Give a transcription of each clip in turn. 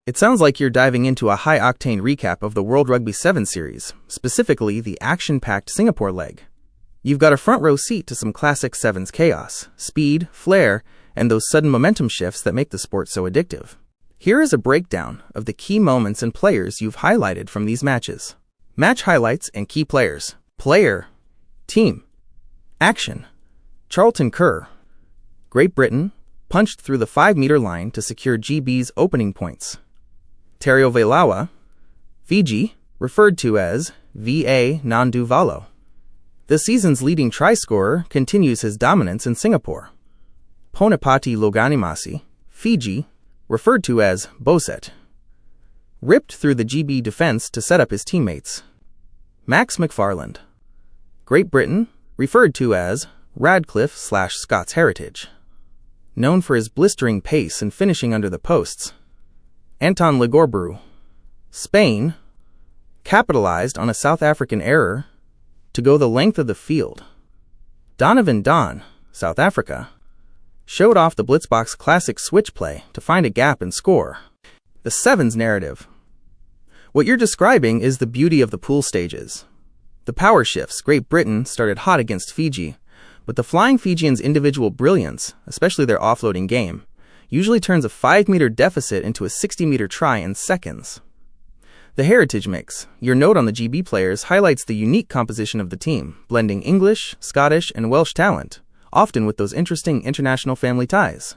It sounds like you're diving into a high-octane recap of the World Rugby 7 series, specifically the action-packed Singapore leg. You've got a front-row seat to some classic Sevens chaos, speed, flair, and those sudden momentum shifts that make the sport so addictive. Here is a breakdown of the key moments and players you've highlighted from these matches. Match highlights and key players. Player. Team. Action. Charlton Kerr. Great Britain punched through the 5-meter line to secure GB's opening points. Tereo Velawa, Fiji, referred to as VA Nanduvalo. The season's leading try scorer continues his dominance in Singapore. Ponapati Loganimasi, Fiji, referred to as Boset, ripped through the GB defense to set up his teammates. Max McFarland, Great Britain, referred to as Radcliffe/Scots Heritage, known for his blistering pace and finishing under the posts. Anton Legorbru, Spain, capitalized on a South African error to go the length of the field. Donovan Don, South Africa, showed off the Blitzbox classic switch play to find a gap and score. The Sevens narrative. What you're describing is the beauty of the pool stages. The power shifts. Great Britain started hot against Fiji, but the Flying Fijians' individual brilliance, especially their offloading game, usually turns a 5-meter deficit into a 60-meter try in seconds. The heritage mix, your note on the GB players, highlights the unique composition of the team, blending English, Scottish, and Welsh talent, often with those interesting international family ties.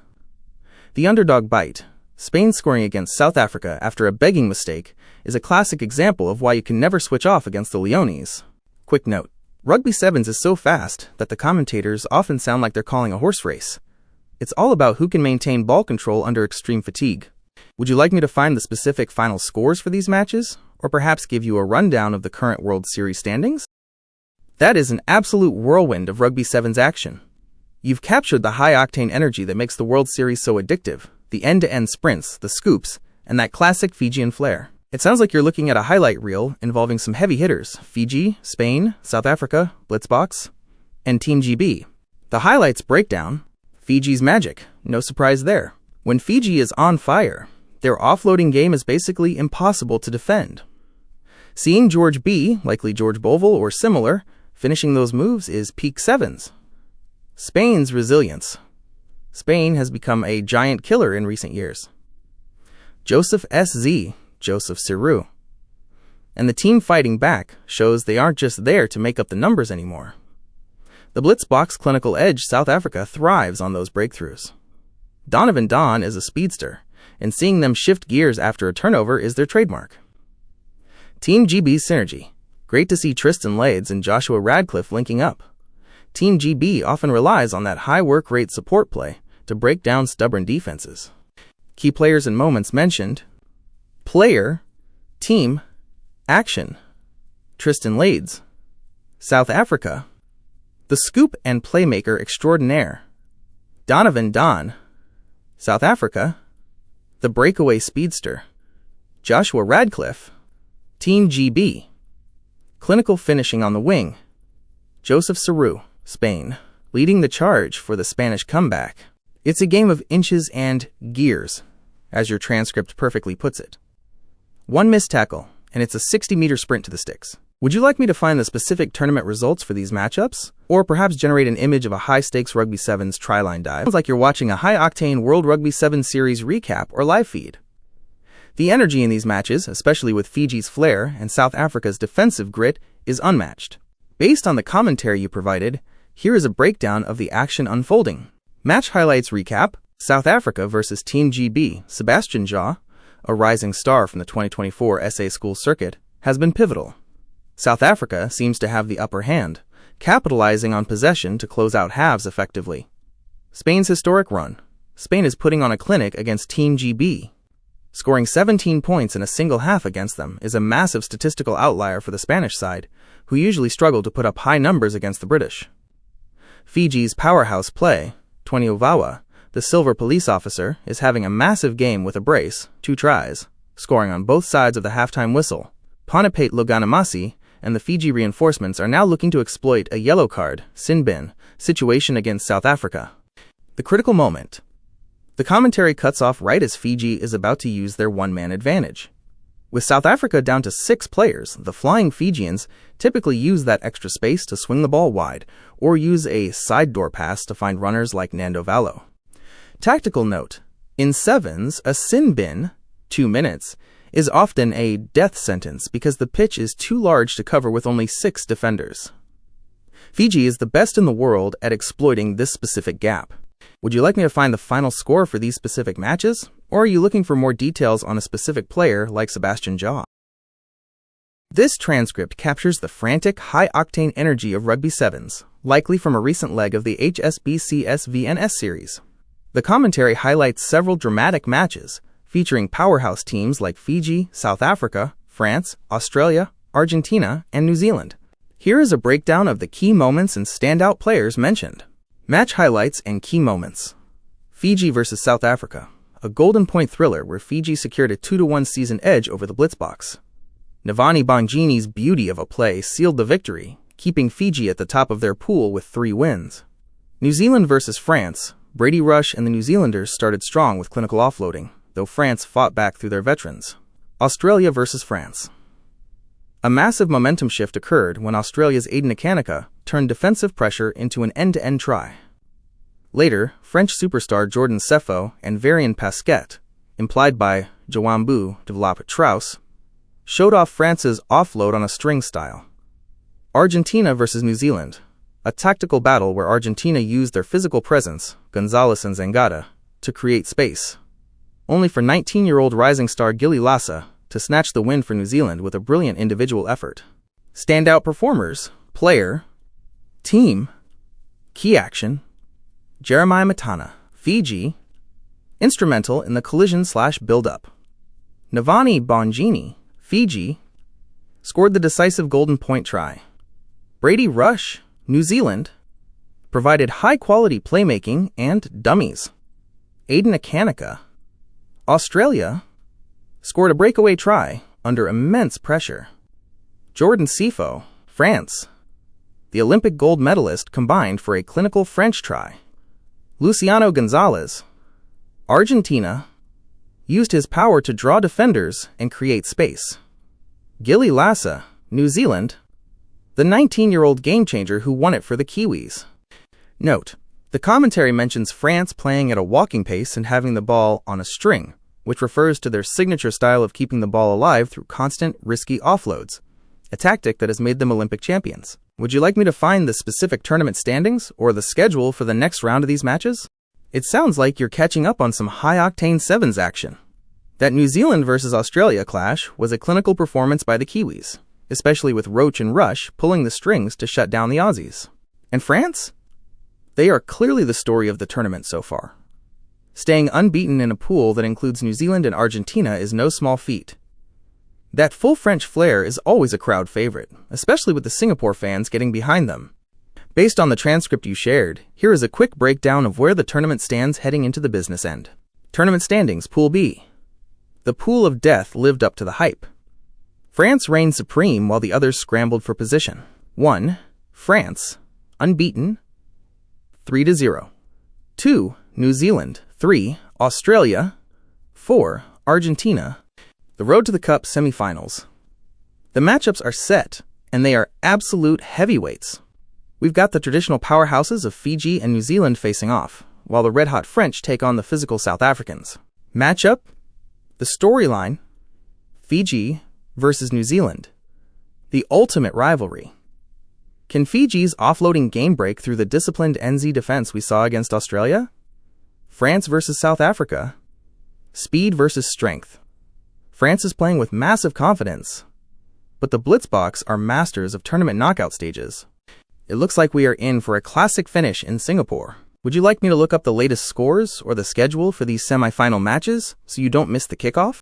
The underdog bite, Spain scoring against South Africa after a begging mistake, is a classic example of why you can never switch off against the Leones. Quick note, Rugby Sevens is so fast that the commentators often sound like they're calling a horse race. It's all about who can maintain ball control under extreme fatigue. Would you like me to find the specific final scores for these matches, or perhaps give you a rundown of the current World Series standings? That is an absolute whirlwind of Rugby Sevens action. You've captured the high-octane energy that makes the World Series so addictive, the end-to-end sprints, the scoops, and that classic Fijian flair. It sounds like you're looking at a highlight reel involving some heavy hitters: Fiji, Spain, South Africa, Blitzbox, and Team GB. The highlights breakdown. Fiji's magic, no surprise there. When Fiji is on fire, their offloading game is basically impossible to defend. Seeing George B., likely George Boval or similar, finishing those moves is peak Sevens. Spain's resilience. Spain has become a giant killer in recent years. Joseph S.Z., Joseph Siru. And the team fighting back shows they aren't just there to make up the numbers anymore. The Blitzbox clinical edge South Africa thrives on those breakthroughs. Donovan Don is a speedster, and seeing them shift gears after a turnover is their trademark. Team GB's synergy. Great to see Tristan Lades and Joshua Radcliffe linking up. Team GB often relies on that high work rate support play to break down stubborn defenses. Key players and moments mentioned. Player, team, action. Tristan Lades, South Africa. The scoop and playmaker extraordinaire, Donovan Don, South Africa. The breakaway speedster, Joshua Radcliffe, Team GB. Clinical finishing on the wing, Joseph Siru, Spain, leading the charge for the Spanish comeback. It's a game of inches and gears, as your transcript perfectly puts it. One missed tackle, and it's a 60-meter sprint to the sticks. Would you like me to find the specific tournament results for these matchups? Or perhaps generate an image of a high-stakes Rugby Sevens try-line dive? Sounds like you're watching a high-octane World Rugby 7 series recap or live feed. The energy in these matches, especially with Fiji's flair and South Africa's defensive grit, is unmatched. Based on the commentary you provided, here is a breakdown of the action unfolding. Match highlights recap. South Africa versus Team GB. Sebastian Jaw, a rising star from the 2024 SA School circuit, has been pivotal. South Africa seems to have the upper hand, capitalizing on possession to close out halves effectively. Spain's historic run. Spain is putting on a clinic against Team GB. Scoring 17 points in a single half against them is a massive statistical outlier for the Spanish side, who usually struggle to put up high numbers against the British. Fiji's powerhouse play, Tweniovawa, the silver police officer, is having a massive game with a brace, 2 tries, scoring on both sides of the halftime whistle. Ponapate Loganimasi and the Fiji reinforcements are now looking to exploit a yellow card, sin bin, situation against South Africa. The critical moment. The commentary cuts off right as Fiji is about to use their one-man advantage. With South Africa down to 6 players, the flying Fijians typically use that extra space to swing the ball wide or use a side door pass to find runners like Nando Vallo. Tactical note: in sevens, a sin bin, 2 minutes, is often a death sentence because the pitch is too large to cover with only 6 defenders. Fiji is the best in the world at exploiting this specific gap. Would you like me to find the final score for these specific matches, or are you looking for more details on a specific player like Sebastian Jaw? This transcript captures the frantic, high-octane energy of Rugby Sevens, likely from a recent leg of the HSBC SVNS series. The commentary highlights several dramatic matches, featuring powerhouse teams like Fiji, South Africa, France, Australia, Argentina, and New Zealand. Here is a breakdown of the key moments and standout players mentioned. Match highlights and key moments. Fiji vs. South Africa, a golden point thriller where Fiji secured a 2-1 season edge over the Blitzboks. Navani Bongini's beauty of a play sealed the victory, keeping Fiji at the top of their pool with 3 wins. New Zealand vs. France, Brady Rush and the New Zealanders started strong with clinical offloading, though France fought back through their veterans. Australia vs. France. A massive momentum shift occurred when Australia's Aiden Ikanika turned defensive pressure into an end-to-end try. Later, French superstar Jordan Sefo and Varian Pasquet, implied by Joambu Develop-Trauss, showed off France's offload on a string style. Argentina vs. New Zealand, a tactical battle where Argentina used their physical presence, Gonzalez and Zangada, to create space, only for 19-year-old rising star Gilly Lassa to snatch the win for New Zealand with a brilliant individual effort. Standout performers, player, team, key action: Jeremiah Matana, Fiji, instrumental in the collision/build-up. Navani Bongini, Fiji, scored the decisive golden point try. Brady Rush, New Zealand, provided high-quality playmaking and dummies. Aiden Ikanika, Australia, scored a breakaway try under immense pressure. Jordan Sefo, France, the Olympic gold medalist, combined for a clinical French try. Luciano Gonzalez, Argentina, used his power to draw defenders and create space. Gilly Lassa, New Zealand, the 19-year-old game-changer who won it for the Kiwis. Note: the commentary mentions France playing at a walking pace and having the ball on a string, which refers to their signature style of keeping the ball alive through constant, risky offloads, a tactic that has made them Olympic champions. Would you like me to find the specific tournament standings or the schedule for the next round of these matches? It sounds like you're catching up on some high-octane sevens action. That New Zealand versus Australia clash was a clinical performance by the Kiwis, especially with Roach and Rush pulling the strings to shut down the Aussies. And France? They are clearly the story of the tournament so far. Staying unbeaten in a pool that includes New Zealand and Argentina is no small feat. That full French flair is always a crowd favorite, especially with the Singapore fans getting behind them. Based on the transcript you shared, here is a quick breakdown of where the tournament stands heading into the business end. Tournament standings, Pool B. The pool of death lived up to the hype. France reigned supreme while the others scrambled for position. 1. France, unbeaten, 3-0. 2. New Zealand, 3. Australia, 4. Argentina. The road to the Cup semifinals. The matchups are set, and they are absolute heavyweights. We've got the traditional powerhouses of Fiji and New Zealand facing off, while the red-hot French take on the physical South Africans. Matchup: the storyline, Fiji versus New Zealand. The ultimate rivalry. Can Fiji's offloading game break through the disciplined NZ defense we saw against Australia? France versus South Africa. Speed versus strength. France is playing with massive confidence, but the Blitzboks are masters of tournament knockout stages. It looks like we are in for a classic finish in Singapore. Would you like me to look up the latest scores or the schedule for these semi-final matches so you don't miss the kickoff?